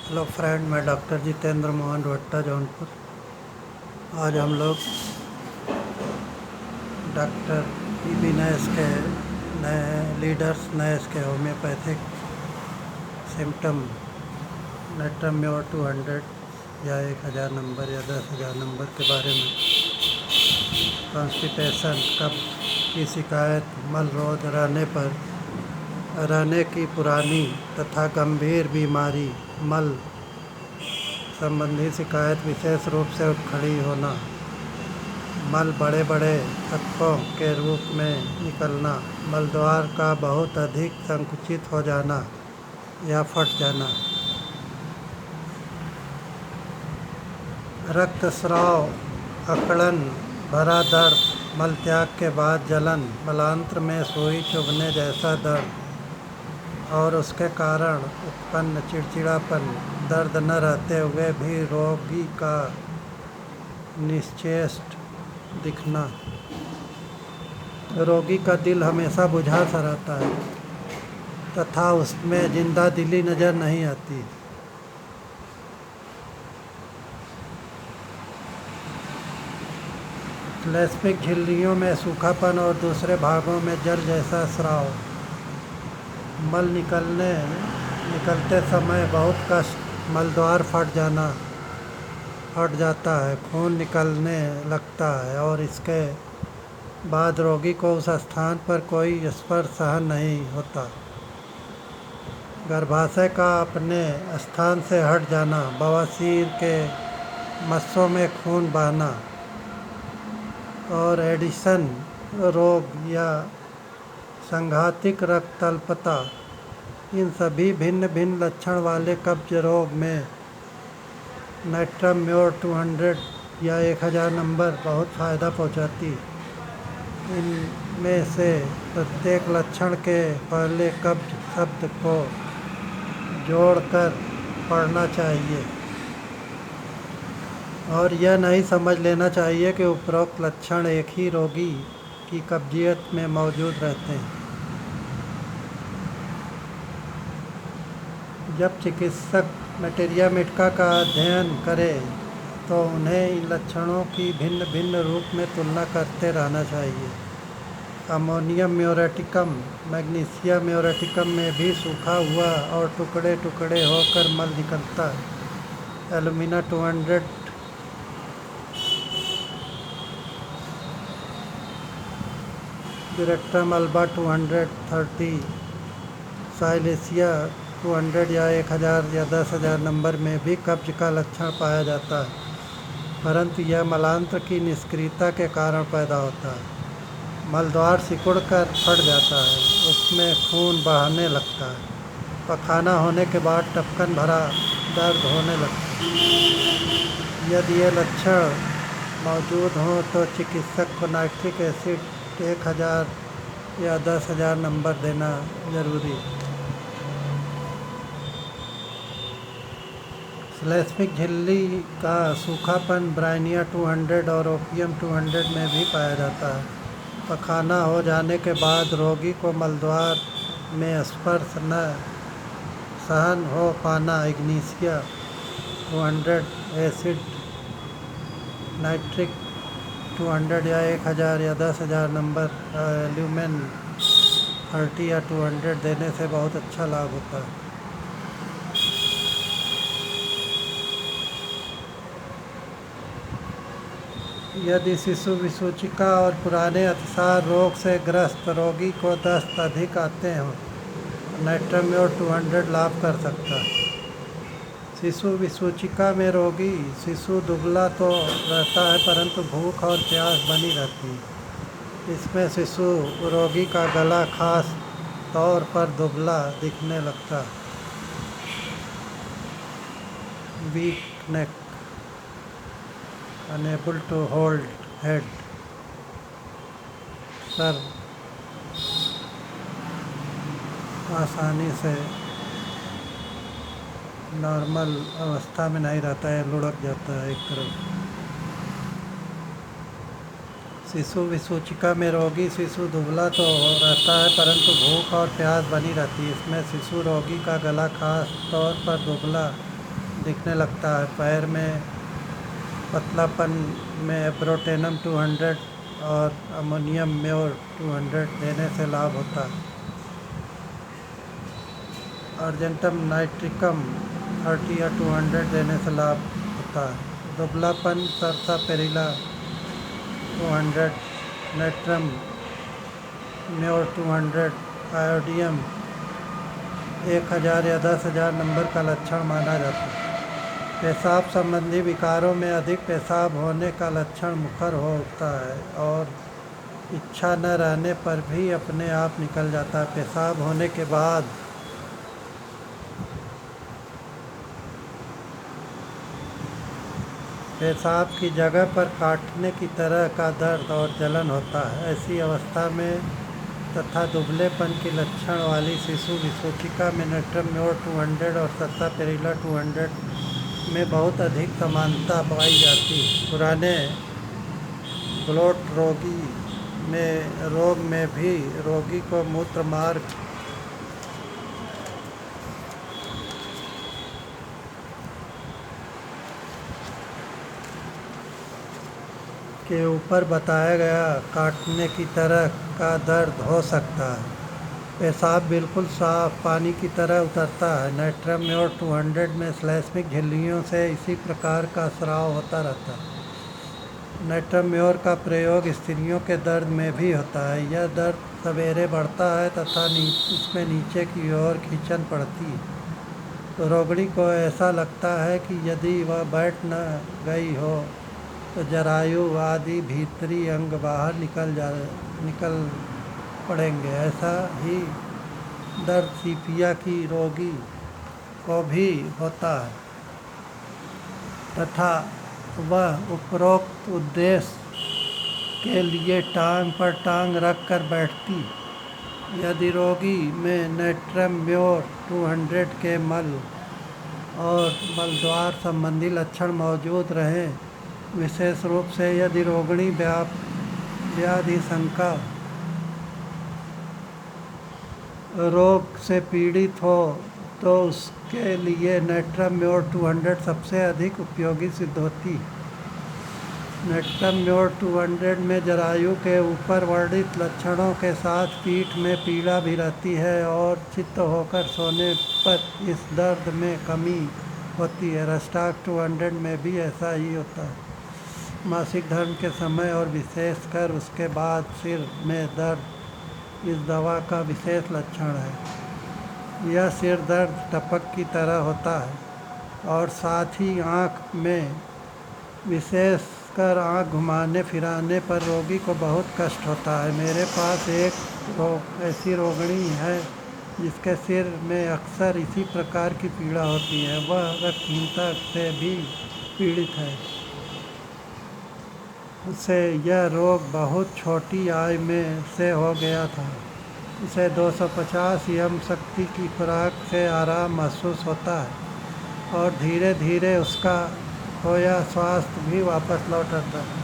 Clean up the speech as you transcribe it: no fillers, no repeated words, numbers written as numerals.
Hello friend, मैं doctor Jitendra Mohan भट्टा, जौनपुर। आज हम लोग डॉक्टर पी नैस के नए लीडर्स नैस के होम्योपैथिक सिम्टम नेट्रम्योर 200 या 1000 नंबर या 10,000 नंबर के बारे में, कॉन्स्टिपेशन, कब्ज की शिकायत, मल रोध रहने की पुरानी तथा गंभीर बीमारी, मल संबंधी शिकायत, विशेष रूप से खड़ी होना, मल बड़े बड़े तत्वों के रूप में निकलना, मल द्वार का बहुत अधिक संकुचित हो जाना या फट जाना, रक्तस्राव, अकड़न भरा दर्द, मल त्याग के बाद जलन, मलांत्र में सुई चुभने जैसा दर्द और उसके कारण उत्पन्न चिड़चिड़ापन, दर्द न रहते हुए भी रोगी का निश्चेष्ट दिखना, रोगी का दिल हमेशा बुझा सा रहता है तथा उसमें जिंदा दिली नज़र नहीं आती, श्लैष्मिक झिल्लियों में सूखापन और दूसरे भागों में जल जैसा स्राव, मल निकलते समय बहुत कष्ट, मलद्वार फट जाता है, खून निकलने लगता है और इसके बाद रोगी को उस स्थान पर कोई स्पर्श सहन नहीं होता, गर्भाशय का अपने स्थान से हट जाना, बवासीर के मस्सों में खून बहना और एडिसन रोग या संघातिक रक्त अल्पता, इन सभी भिन्न भिन्न लक्षण वाले कब्ज रोग में नेट्रम्योर 200 या 1000 नंबर बहुत फ़ायदा पहुंचाती। इनमें से प्रत्येक लक्षण के पहले कब्ज शब्द को जोड़कर पढ़ना चाहिए और यह नहीं समझ लेना चाहिए कि उपरोक्त लक्षण एक ही रोगी की कब्जियत में मौजूद रहते हैं। जब चिकित्सक मटेरिया मिटका का अध्ययन करें तो उन्हें इन लक्षणों की भिन्न भिन्न रूप में तुलना करते रहना चाहिए। अमोनियम म्यूरेटिकम, मैग्नीशिया म्यूरेटिकम में भी सूखा हुआ और टुकड़े टुकड़े होकर मल निकलता है। एल्यूमिना 200, डायरेक्टम अल्बा 230, साइलेसिया 200 या 1000 या 10,000 नंबर में भी कब्ज का लक्षण पाया जाता है, परंतु यह मलांत्र की निष्क्रियता के कारण पैदा होता है। मलद्वार सिकुड़कर फट जाता है, उसमें खून बहने लगता है, पखाना होने के बाद टपकन भरा दर्द होने लगता है। यदि ये लक्षण मौजूद हों तो चिकित्सक को नाइट्रिक एसिड 1000 या 10,000 नंबर देना जरूरी है। श्लैष्मिक झिल्ली का सूखापन ब्रायनिया 200 और ओपियम 200 में भी पाया जाता है। पखाना हो जाने के बाद रोगी को मलद्वार में स्पर्श न सहन हो पाना, इग्नीशिया 200, एसिड नाइट्रिक 200 या 1000 या 10,000 नंबर, एल्यूमिन 30 या 200 देने से बहुत अच्छा लाभ होता है। यदि शिशु विसूचिका और पुराने अतिसार रोग से ग्रस्त रोगी को दस्त अधिक आते हों, नेट्रम्योर 200 लाभ कर सकता है। शिशु विसूचिका में रोगी शिशु दुबला तो रहता है परंतु भूख और प्यास बनी रहती है। इसमें शिशु रोगी का गला खास तौर पर दुबला दिखने लगता है। Weak neck, unable to hold head, सर आसानी से नॉर्मल अवस्था में नहीं रहता है, लुढ़क जाता है एक तरफ। शिशु विसूचिका में रोगी शिशु दुबला तो रहता है परंतु भूख और प्यास बनी रहती है। इसमें शिशु रोगी का गला खास तौर पर दुबला दिखने लगता है। पैर में पतलापन में एब्रोटेनम 200 और अमोनियम म्योर 200 देने से लाभ होता है। अर्जेंटम नाइट्रिकम 30 या 200 देने से लाभ होता है। दुबलापन सरसापेरिला 200, नेट्रम म्योर 200, आयोडियम 1000 या 10,000 नंबर का लक्षण माना जाता है। पेशाब संबंधी विकारों में अधिक पेशाब होने का लक्षण मुखर होता है और इच्छा न रहने पर भी अपने आप निकल जाता है। पेशाब होने के बाद पेशाब की जगह पर काटने की तरह का दर्द और जलन होता है। ऐसी अवस्था में तथा दुबलेपन के लक्षण वाली शिशु विसूचिका में नेट्रम म्योर 200 और सरसापेरिला 200 में बहुत अधिक समानता पाई जाती है। पुराने ब्लोट रोग में भी रोगी को मूत्र मार्ग के ऊपर बताया गया काटने की तरह का दर्द हो सकता है। पेशाब बिल्कुल साफ पानी की तरह उतरता है। नेट्रम म्योर 200 में श्लैष्मिक झिल्लियों से इसी प्रकार का स्राव होता रहता है। नेट्रम म्योर का प्रयोग स्त्रियों के दर्द में भी होता है। यह दर्द सवेरे बढ़ता है तथा इसमें नीचे की ओर खींचन पड़ती है। तो रोगिणी को ऐसा लगता है कि यदि वह बैठ न गई हो तो जरायु आदि भीतरी अंग बाहर निकल पड़ेंगे। ऐसा ही दर्द सीपिया की रोगी को भी होता है तथा वह उपरोक्त उद्देश्य के लिए टांग पर टांग रख कर बैठती। यदि रोगी में नेट्रम म्योर 200 के मल और मलद्वार संबंधी लक्षण मौजूद रहें, विशेष रूप से यदि रोगिणी व्याधि शंका रोग से पीड़ित हो तो उसके लिए नेट्रम म्योर 200 सबसे अधिक उपयोगी सिद्ध होती। नेट्रम म्योर 200 में जरायु के ऊपर वर्णित लक्षणों के साथ पीठ में पीड़ा भी रहती है और चित्त होकर सोने पर इस दर्द में कमी होती है। रस्टाक 200 में भी ऐसा ही होता है। मासिक धर्म के समय और विशेषकर उसके बाद सिर में दर्द इस दवा का विशेष लक्षण है। यह सिर दर्द टपक की तरह होता है और साथ ही आँख में, विशेषकर आँख घुमाने फिराने पर रोगी को बहुत कष्ट होता है। मेरे पास एक ऐसी रोगिणी है जिसके सिर में अक्सर इसी प्रकार की पीड़ा होती है। वह रक्तहीनता से भी पीड़ित है। उसे यह रोग बहुत छोटी आयु में से हो गया था। उसे 250 एम शक्ति की खुराक से आराम महसूस होता है और धीरे धीरे उसका खोया स्वास्थ्य भी वापस लौट आता है।